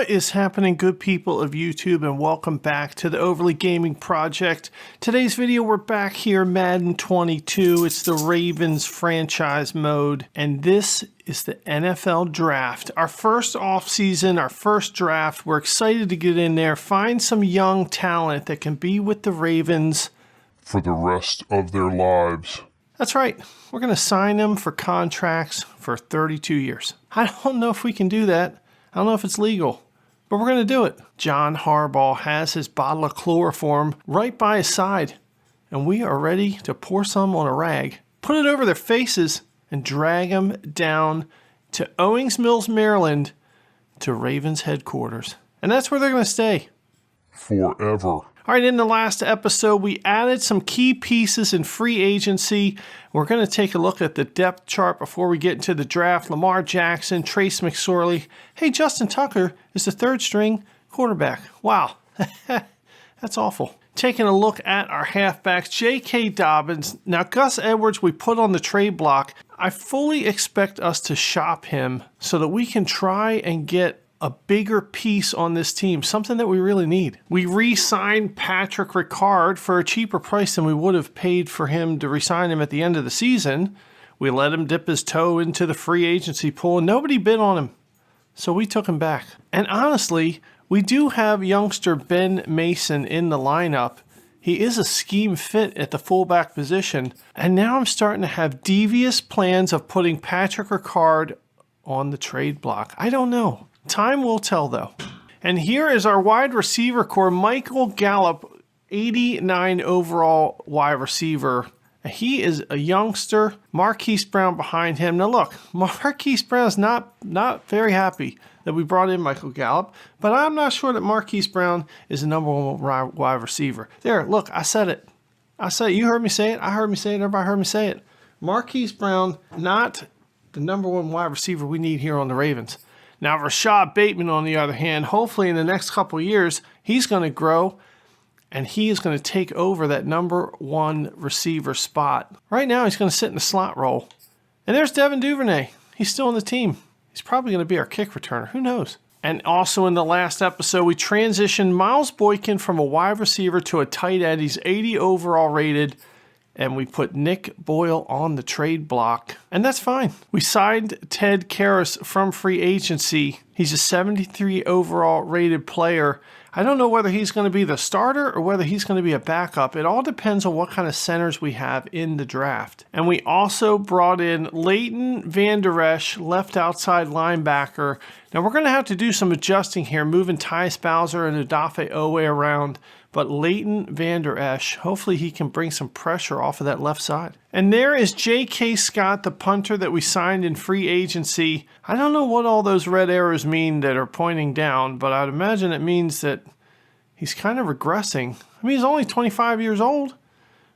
What is happening, good people of YouTube, and welcome back to the Overlea Gaming Project. Today's video, we're back here, Madden 22. It's the Ravens franchise mode, and this is the NFL Draft. Our first offseason, our first draft. We're excited to get in there, find some young talent that can be with the Ravens for the rest of their lives. That's right. We're going to sign them for contracts for 32 years. I don't know if we can do that. I don't know if it's legal, but we're going to do it. John Harbaugh has his bottle of chloroform right by his side, and we are ready to pour some on a rag, put it over their faces, and drag them down to Owings Mills, Maryland, to Ravens headquarters. And that's where they're going to stay. Forever. All right, in the last episode, we added some key pieces in free agency. We're going to take a look at the depth chart before we get into the draft. Lamar Jackson, Trace McSorley. Hey, Justin Tucker is the third string quarterback. Wow, that's awful. Taking a look at our halfbacks, J.K. Dobbins. Now, Gus Edwards, we put on the trade block. I fully expect us to shop him so that we can try and get a bigger piece on this team, something that we really need. We re-signed Patrick Ricard for a cheaper price than we would have paid for him to re-sign him at the end of the season. We let him dip his toe into the free agency pool, and nobody bid on him, so we took him back. And honestly, we do have youngster Ben Mason in the lineup. He is a scheme fit at the fullback position, and now I'm starting to have devious plans of putting Patrick Ricard on the trade block. I don't know. Time will tell, though. And here is our wide receiver core. Michael Gallup, 89 overall wide receiver. He is a youngster. Marquise Brown behind him. Now look, Marquise Brown is not very happy that we brought in Michael Gallup, but I'm not sure that Marquise Brown is the number one wide receiver. There, look, I said it. I said it. You heard me say it. I heard me say it. Everybody heard me say it. Marquise Brown, not the number one wide receiver we need here on the Ravens. Now, Rashad Bateman, on the other hand, hopefully in the next couple of years, he's going to grow, and he is going to take over that number one receiver spot. Right now, he's going to sit in the slot role. And there's Devin Duvernay. He's still on the team. He's probably going to be our kick returner. Who knows? And also in the last episode, we transitioned Miles Boykin from a wide receiver to a tight end. He's 80 overall rated. And we put Nick Boyle on the trade block. And that's fine. We signed Ted Karras from free agency. He's a 73 overall rated player. I don't know whether he's going to be the starter or whether he's going to be a backup. It all depends on what kind of centers we have in the draft. And we also brought in Leighton Vander Esch, left outside linebacker. Now we're going to have to do some adjusting here, moving Tyus Bowser and Odafe Owe around. But Leighton Vander Esch, hopefully he can bring some pressure off of that left side. And there is J.K. Scott, the punter that we signed in free agency. I don't know what all those red arrows mean that are pointing down, but I'd imagine it means that he's kind of regressing. I mean, he's only 25 years old.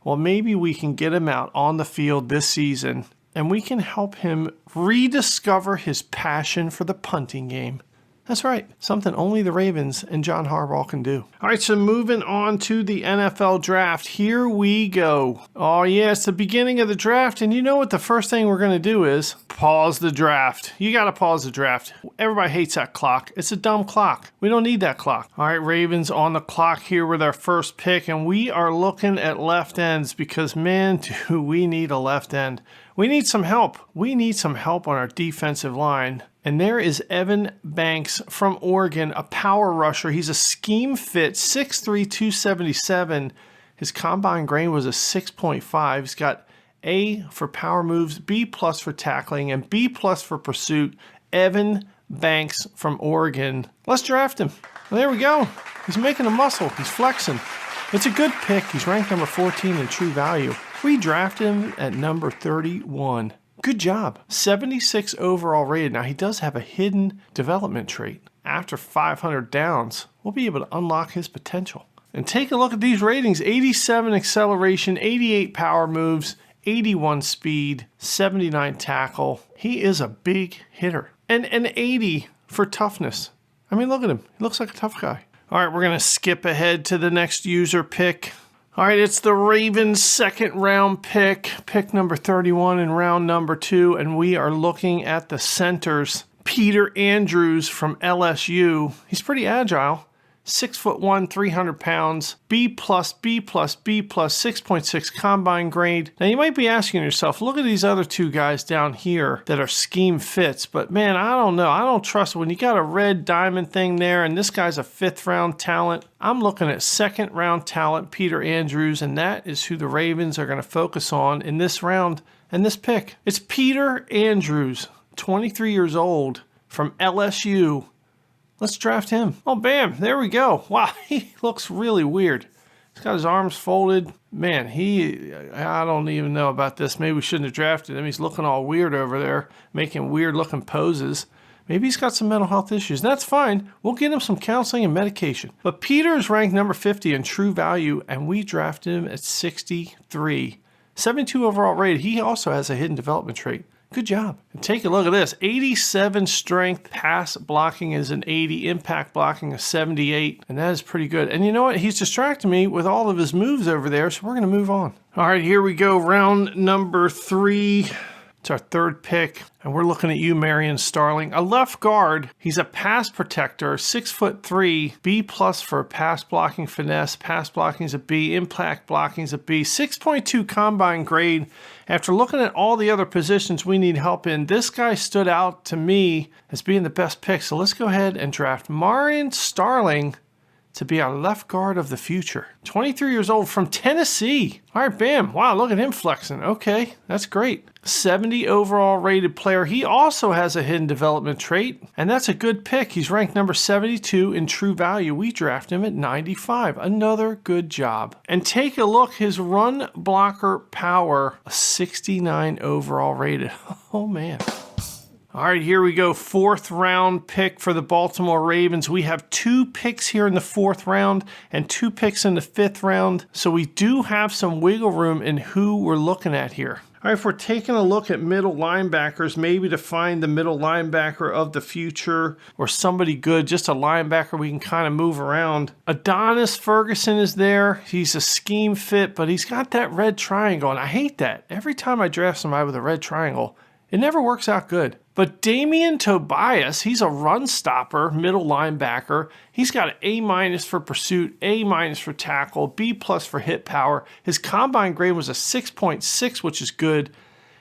Well, maybe we can get him out on the field this season, and we can help him rediscover his passion for the punting game. That's right. Something only the Ravens and John Harbaugh can do. All right, so moving on to the NFL draft. Here we go. Oh, yeah, it's the beginning of the draft, and you know what the first thing we're going to do is pause the draft. You got to pause the draft. Everybody hates that clock. It's a dumb clock. We don't need that clock. All right, Ravens on the clock here with our first pick, and we are looking at left ends because, man, do we need a left end. We need some help. We need some help on our defensive line. And there is Evan Banks from Oregon, a power rusher. He's a scheme fit, 6'3", 277. His combine grade was a 6.5. He's got A for power moves, B+ for tackling, and B+ for pursuit. Evan Banks from Oregon. Let's draft him. Well, there we go. He's making a muscle. He's flexing. It's a good pick. He's ranked number 14 in true value. We drafted him at number 31. Good job. 76 overall rated. Now, he does have a hidden development trait. After 500 downs, we'll be able to unlock his potential. And take a look at these ratings. 87 acceleration, 88 power moves, 81 speed, 79 tackle. He is a big hitter. And an 80 for toughness. I mean, look at him. He looks like a tough guy. All right, we're going to skip ahead to the next user pick. All right, it's the Ravens' second round pick number 31 in round number 2, and we are looking at the centers. Peter Andrews from LSU. He's pretty agile. 6'1", 300 pounds, B+, B+, B+, 6.6 combine grade. Now you might be asking yourself, look at these other two guys down here that are scheme fits, but man, I don't know. I don't trust when you got a red diamond thing there and this guy's a 5th round talent. I'm looking at 2nd round talent, Peter Andrews, and that is who the Ravens are going to focus on in this round and this pick. It's Peter Andrews, 23 years old from LSU. Let's draft him. Oh, bam. There we go. Wow, he looks really weird. He's got his arms folded. Man, I don't even know about this. Maybe we shouldn't have drafted him. He's looking all weird over there, making weird looking poses. Maybe he's got some mental health issues. That's fine. We'll get him some counseling and medication. But Peter is ranked number 50 in true value, and we drafted him at 63. 72 overall rated. He also has a hidden development trait. Good job. And take a look at this. 87 strength, pass blocking is an 80, impact blocking is 78, and that is pretty good. And you know what? He's distracting me with all of his moves over there, so we're going to move on. All right, here we go. Round number 3. It's our 3rd pick, and we're looking at you, Marion Starling. A left guard. He's a pass protector, 6'3", B+ for pass blocking finesse. Pass blocking is a B. Impact blocking is a B. 6.2 combine grade. After looking at all the other positions we need help in, this guy stood out to me as being the best pick. So let's go ahead and draft Marion Starling to be our left guard of the future. 23 years old from Tennessee. All right, bam. Wow, look at him flexing. Okay, that's great. 70 overall rated player. He also has a hidden development trait, and that's a good pick. He's ranked number 72 in true value. We draft him at 95. Another good job. And take a look, his run blocker power, 69 overall rated. Oh, man. All right, here we go. 4th round pick for the Baltimore Ravens. We have 2 picks here in the 4th round and 2 picks in the 5th round. So we do have some wiggle room in who we're looking at here. All right, if we're taking a look at middle linebackers, maybe to find the middle linebacker of the future or somebody good, just a linebacker we can kind of move around. Adonis Ferguson is there. He's a scheme fit, but he's got that red triangle, and I hate that. Every time I draft somebody with a red triangle, it never works out good. But Damian Tobias, he's a run stopper, middle linebacker. He's got an A- for pursuit, A- for tackle, B+ for hit power. His combine grade was a 6.6, which is good.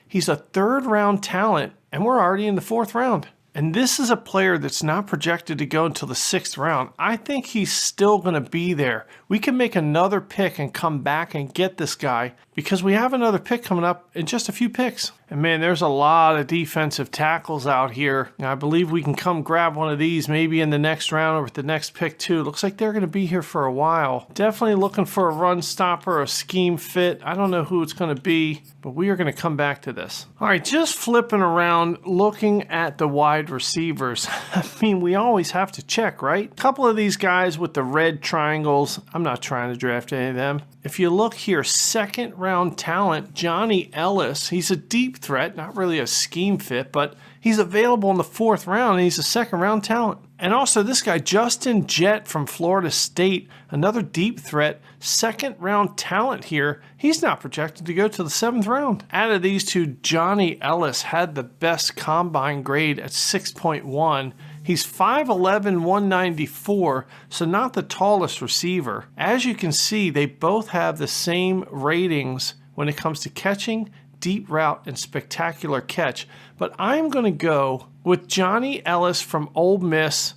He's a 3rd round talent, and we're already in the 4th round. And this is a player that's not projected to go until the 6th round. I think he's still going to be there. We can make another pick and come back and get this guy because we have another pick coming up in just a few picks. And man, there's a lot of defensive tackles out here. Now, I believe we can come grab one of these maybe in the next round or with the next pick too. Looks like they're going to be here for a while. Definitely looking for a run stopper, a scheme fit. I don't know who it's going to be, but we are going to come back to this. All right, just flipping around, looking at the wide receivers. I mean, we always have to check, right? A couple of these guys with the red triangles, I'm not trying to draft any of them. If you look here, 2nd round talent, Johnny Ellis. He's a deep threat, not really a scheme fit, but he's available in the 4th round, and he's a 2nd round talent. And also this guy, Justin Jett from Florida State, another deep threat, 2nd round talent here. He's not projected to go to the 7th round. Out of these two, Johnny Ellis had the best combine grade at 6.1. He's 5'11", 194, so not the tallest receiver. As you can see, they both have the same ratings when it comes to catching, deep route, and spectacular catch. But I'm going to go with Johnny Ellis from Ole Miss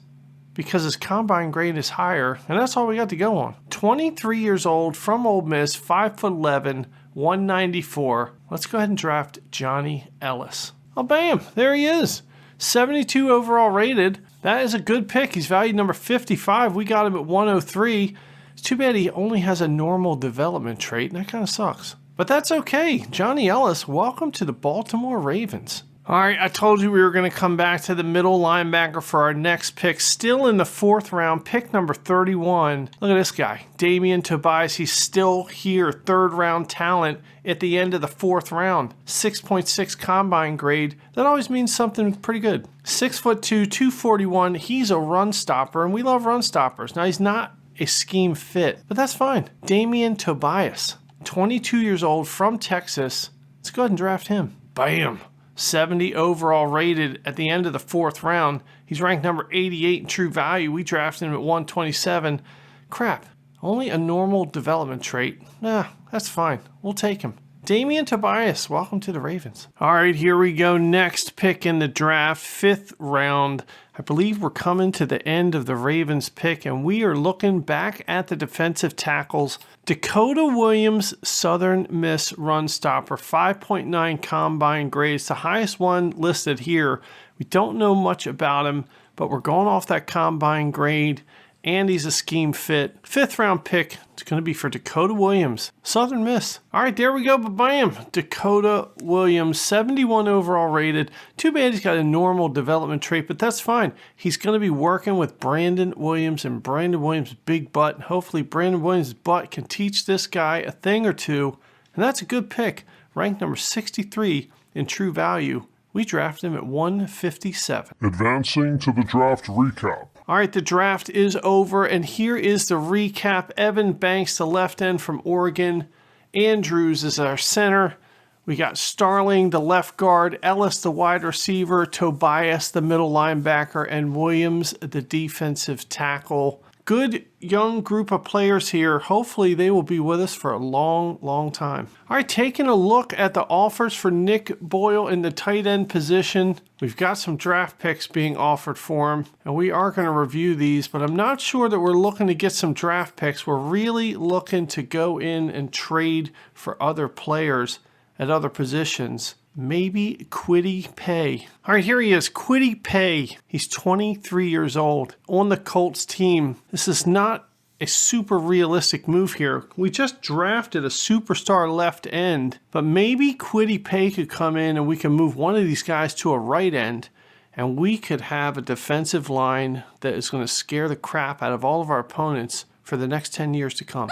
because his combine grade is higher, and that's all we got to go on. 23 years old, from Ole Miss, 5'11", 194. Let's go ahead and draft Johnny Ellis. Oh, bam, there he is. 72 overall rated. That is a good pick. He's valued number 55. We got him at 103. It's too bad he only has a normal development trait, and that kind of sucks. But that's okay. Johnny Ellis, welcome to the Baltimore Ravens. All right, I told you we were going to come back to the middle linebacker for our next pick. Still in the 4th round, pick number 31. Look at this guy, Damian Tobias. He's still here, 3rd round talent at the end of the 4th round. 6.6 combine grade. That always means something pretty good. 6'2", 241. He's a run stopper, and we love run stoppers. Now, he's not a scheme fit, but that's fine. Damian Tobias, 22 years old, from Texas. Let's go ahead and draft him. Bam. 70 overall rated at the end of the 4th round. He's ranked number 88 in true value. We drafted him at 127. Crap, only a normal development trait. Nah, that's fine. We'll take him. Damian Tobias, welcome to the Ravens. All right, here we go. Next pick in the draft, 5th round. I believe we're coming to the end of the Ravens pick, and we are looking back at the defensive tackles. Dakota Williams, Southern Miss run stopper, 5.9 combine grades, the highest one listed here. We don't know much about him, but we're going off that combine grade, and he's a scheme fit. 5th round pick. It's going to be for Dakota Williams, Southern Miss. All right, there we go. Bam. Dakota Williams, 71 overall rated. Too bad he's got a normal development trait, but that's fine. He's going to be working with Brandon Williams and Brandon Williams' big butt. Hopefully, Brandon Williams' butt can teach this guy a thing or two. And that's a good pick. Ranked number 63 in true value. We drafted him at 157. Advancing to the draft recap. All right, the draft is over, and here is the recap. Evan Banks, the left end from Oregon. Andrews is our center. We got Starling, the left guard. Ellis, the wide receiver. Tobias, the middle linebacker. And Williams, the defensive tackle. Good young group of players here. Hopefully they will be with us for a long, long time. All right, taking a look at the offers for Nick Boyle in the tight end position. We've got some draft picks being offered for him, and we are going to review these, but I'm not sure that we're looking to get some draft picks. We're really looking to go in and trade for other players at other positions. Maybe Kwity Paye. All right, here he is, Kwity Paye. He's 23 years old on the Colts team. This is not a super realistic move here. We just drafted a superstar left end, but maybe Kwity Paye could come in and we can move one of these guys to a right end, and we could have a defensive line that is going to scare the crap out of all of our opponents for the next 10 years to come.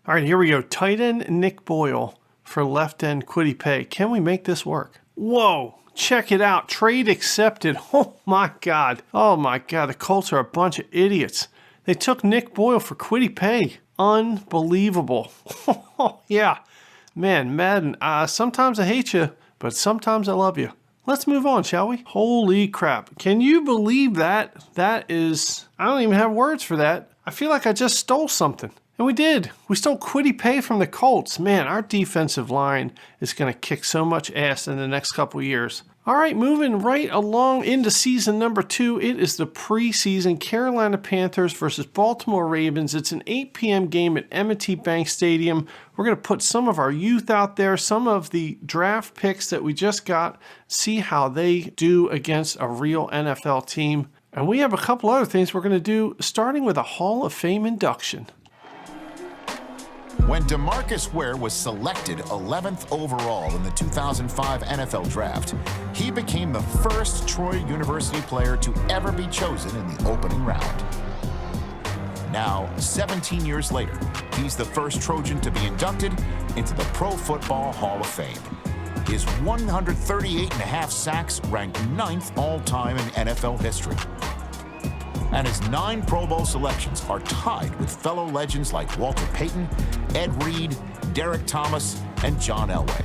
All right, here we go. Tight end Nick Boyle for left end Kwity Paye. Can we make this work? Whoa, check it out. Trade accepted. Oh my God. Oh my God. The Colts are a bunch of idiots. They took Nick Boyle for Kwity Paye. Unbelievable. Yeah. Man, Madden, sometimes I hate you, but sometimes I love you. Let's move on, shall we? Holy crap. Can you believe that? That is, I don't even have words for that. I feel like I just stole something. And we did. We stole Kwity Paye from the Colts. Man, our defensive line is going to kick so much ass in the next couple years. All right, moving right along into season number 2. It is the preseason Carolina Panthers versus Baltimore Ravens. It's an 8 p.m. game at M&T Bank Stadium. We're going to put some of our youth out there, some of the draft picks that we just got, see how they do against a real NFL team. And we have a couple other things we're going to do, starting with a Hall of Fame induction. When DeMarcus Ware was selected 11th overall in the 2005 NFL Draft, he became the first Troy University player to ever be chosen in the opening round. Now, 17 years later, he's the first Trojan to be inducted into the Pro Football Hall of Fame. His 138.5 sacks ranked 9th all-time in NFL history. And his 9 Pro Bowl selections are tied with fellow legends like Walter Payton, Ed Reed, Derek Thomas, and John Elway.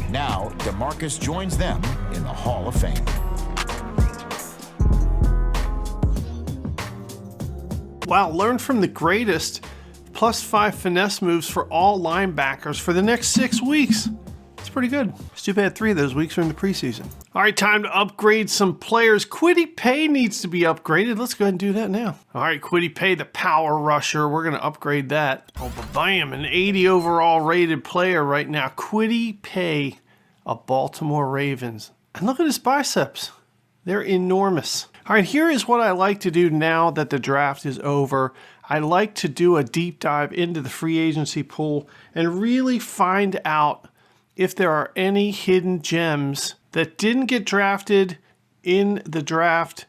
Now, DeMarcus joins them in the Hall of Fame. Wow, learn from the greatest. +5 finesse moves for all linebackers for the next 6 weeks. It's pretty good. It's too bad 3 of those weeks are in the preseason. All right, time to upgrade some players. Kwity Paye needs to be upgraded. Let's go ahead and do that now. All right, Kwity Paye, the power rusher. We're going to upgrade that. Oh, bam, an 80 overall rated player right now. Kwity Paye of Baltimore Ravens. And look at his biceps. They're enormous. All right, here is what I like to do now that the draft is over. I like to do a deep dive into the free agency pool and really find out if there are any hidden gems that didn't get drafted in the draft,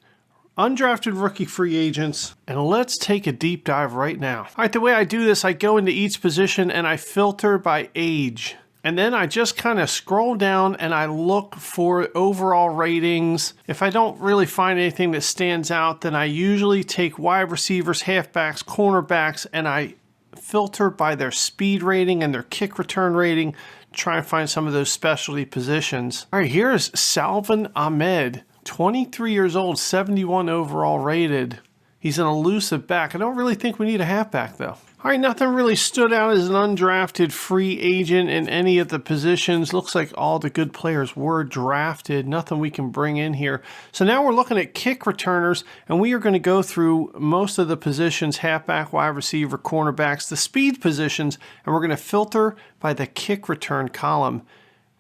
undrafted rookie free agents, and let's take a deep dive right now. All right, the way I do this, I go into each position and I filter by age. And then I just kind of scroll down and I look for overall ratings. If I don't really find anything that stands out, then I usually take wide receivers, halfbacks, cornerbacks, and I filter by their speed rating and their kick return rating, try and find some of those specialty positions. All right, here's Salvin Ahmed, 23 years old, 71 overall rated. He's an elusive back. I don't really think we need a halfback, though. All right, nothing really stood out as an undrafted free agent in any of the positions. Looks like all the good players were drafted. Nothing we can bring in here. So now we're looking at kick returners, and we are going to go through most of the positions, halfback, wide receiver, cornerbacks, the speed positions, and we're going to filter by the kick return column.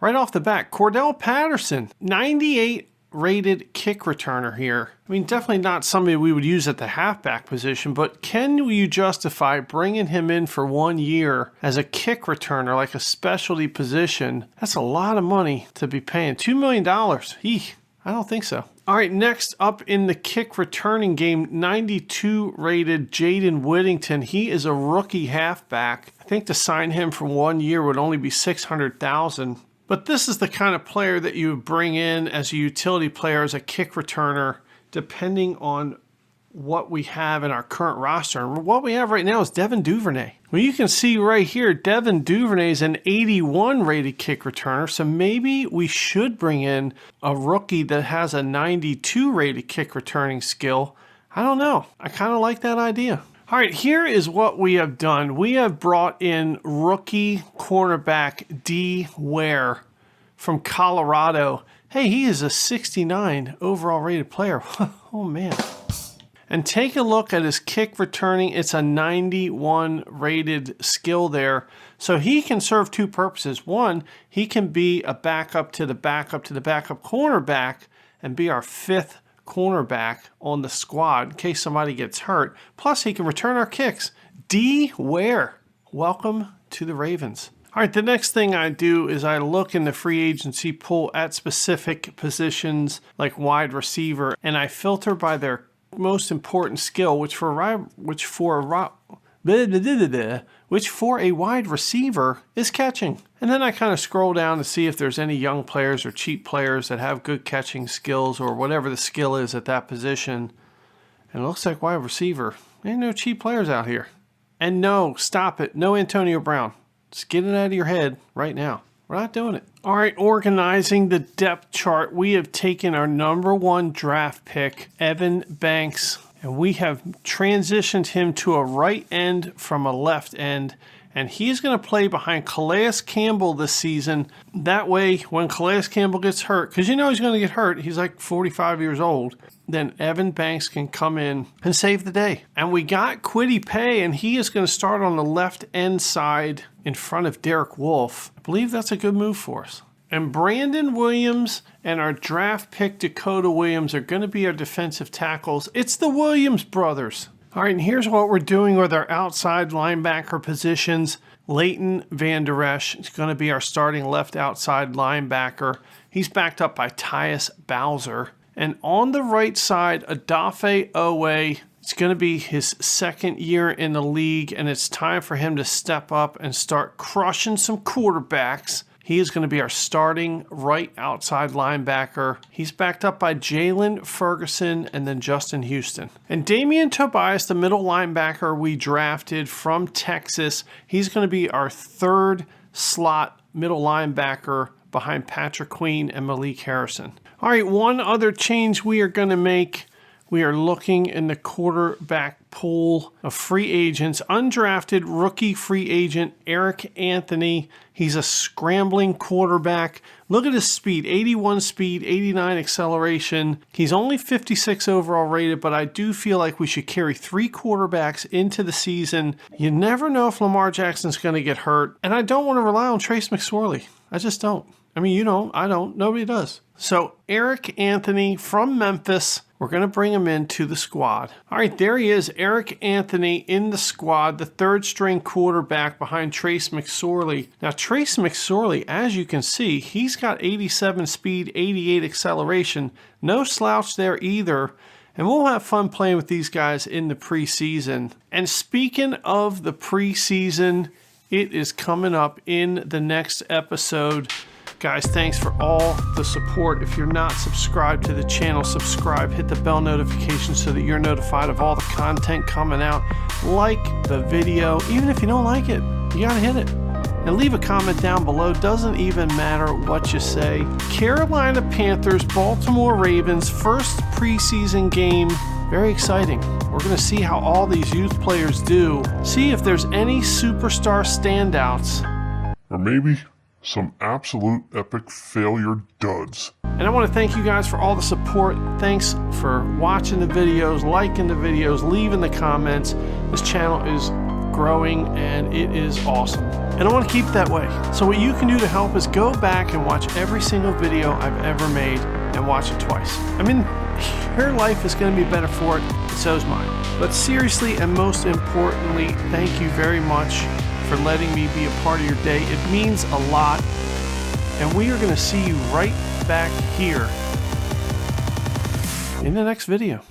Right off the bat, Cordell Patterson, 98 rated kick returner here. I mean, definitely not somebody we would use at the halfback position, but can you justify bringing him in for 1 year as a kick returner, like a specialty position? That's a lot of money to be paying. $2 million. I don't think so. All right, next up in the kick returning game, 92 rated Jaden Whittington. He is a rookie halfback. I think to sign him for 1 year would only be $600,000. But this is the kind of player that you would bring in as a utility player, as a kick returner, depending on what we have in our current roster. And what we have right now is Devin Duvernay. Well, you can see right here, Devin Duvernay is an 81 rated kick returner. So maybe we should bring in a rookie that has a 92 rated kick returning skill. I don't know. I kind of like that idea. All right, here is what we have done. We have brought in rookie cornerback D. Ware from Colorado. Hey, he is a 69 overall rated player. Oh, man. And take a look at his kick returning. It's a 91 rated skill there. So he can serve two purposes. One, he can be a backup to the backup to the backup cornerback and be our fifth cornerback on the squad in case somebody gets hurt. Plus, he can return our kicks. D. Ware, welcome to the Ravens. All right, the next thing I do is I look in the free agency pool at specific positions like wide receiver, and I filter by their most important skill, which for a wide receiver is catching. And then I kind of scroll down to see if there's any young players or cheap players that have good catching skills or whatever the skill is at that position. And it looks like wide receiver. Ain't no cheap players out here. And no, stop it. No Antonio Brown. Just get it out of your head right now. We're not doing it. All right, organizing the depth chart. We have taken our #1 draft pick, Evan Banks, and we have transitioned him to a right end from a left end. And he's going to play behind Calais Campbell this season. That way, when Calais Campbell gets hurt, because you know he's going to get hurt, he's like 45 years old, then Evan Banks can come in and save the day. And we got Kwity Paye, and he is going to start on the left end side in front of Derek Wolfe. I believe that's a good move for us. And Brandon Williams and our draft pick Dakota Williams are going to be our defensive tackles. It's the Williams brothers. All right, and here's what we're doing with our outside linebacker positions. Leighton Van Der Esch is going to be our starting left outside linebacker. He's backed up by Tyus Bowser. And on the right side, Odafe Owe. It's going to be his second year in the league, and it's time for him to step up and start crushing some quarterbacks. He is going to be our starting right outside linebacker. He's backed up by Jalen Ferguson and then Justin Houston. And Damian Tobias, the middle linebacker we drafted from Texas, he's going to be our third slot middle linebacker behind Patrick Queen and Malik Harrison. All right, one other change we are going to make. We are looking in the quarterback pool of free agents. Undrafted rookie free agent Eric Anthony. He's a scrambling quarterback. Look at his speed, 81 speed, 89 acceleration. He's only 56 overall rated, but I do feel like we should carry 3 quarterbacks into the season. You never know if Lamar Jackson's going to get hurt, and I don't want to rely on Trace McSorley. I just don't. I mean, you don't, I don't, nobody does. So Eric Anthony from Memphis, we're going to bring him into the squad. All right, there he is, Eric Anthony in the squad, the third string quarterback behind Trace McSorley. Now, Trace McSorley, as you can see, he's got 87 speed, 88 acceleration. No slouch there either. And we'll have fun playing with these guys in the preseason. And speaking of the preseason, it is coming up in the next episode. Guys, thanks for all the support. If you're not subscribed to the channel, subscribe, hit the bell notification so that you're notified of all the content coming out. Like the video, even if you don't like it, you gotta hit it. And leave a comment down below, doesn't even matter what you say. Carolina Panthers, Baltimore Ravens, first preseason game. Very exciting. We're gonna see how all these youth players do. See if there's any superstar standouts. Or maybe some absolute epic failure duds. And I want to thank you guys for all the support. Thanks for watching the videos, liking the videos, leaving the comments. This channel is growing and it is awesome. And I want to keep it that way. So what you can do to help is go back and watch every single video I've ever made and watch it twice. I mean, your life is going to be better for it, and so is mine. But seriously, and most importantly, thank you very much for letting me be a part of your day. It means a lot. And we are going to see you right back here in the next video.